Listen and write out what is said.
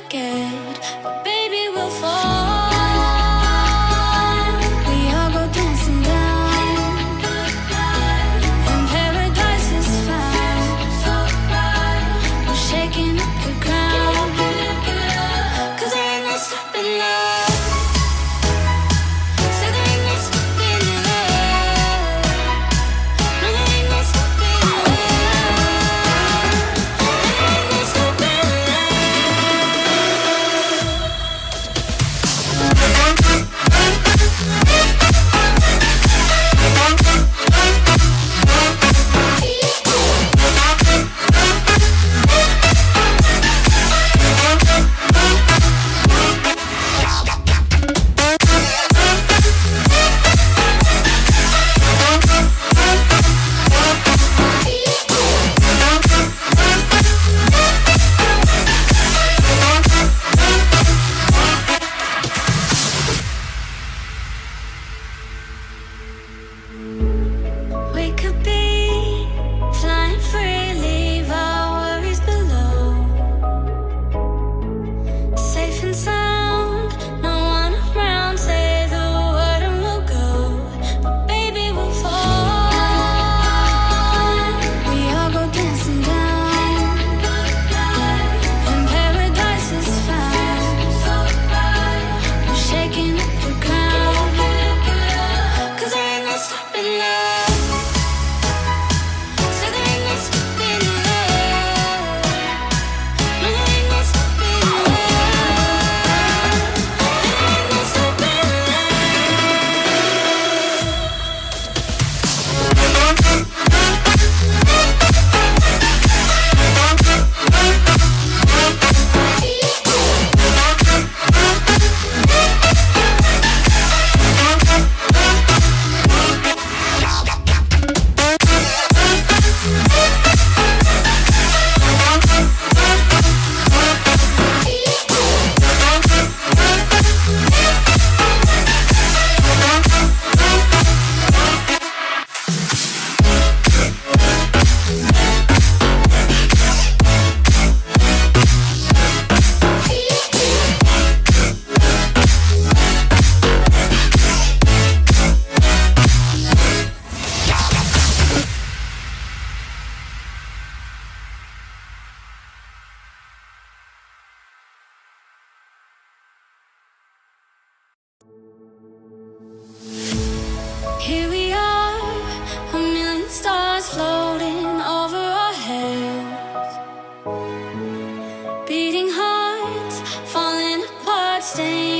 scared, but baby we'll fall. We all go dancing down, and paradise is found. We're shaking up the ground, 'cause there ain't no stopping love. Say there ain't no stopping love. No, there ain't no stopping love. There ain't no stopping we could be flying free, leave our worries below. Safe and sound, no one around. Say the word and we'll go, but baby we'll fall. We all go dancing down, and paradise is found. We're shaking up the ground, 'cause there ain't no stopping love. Say there ain't no stopping love. No, there ain't no stopping love. There ain't no stopping Here we are, a million stars floating over our heads. Beating hearts, falling apart, staying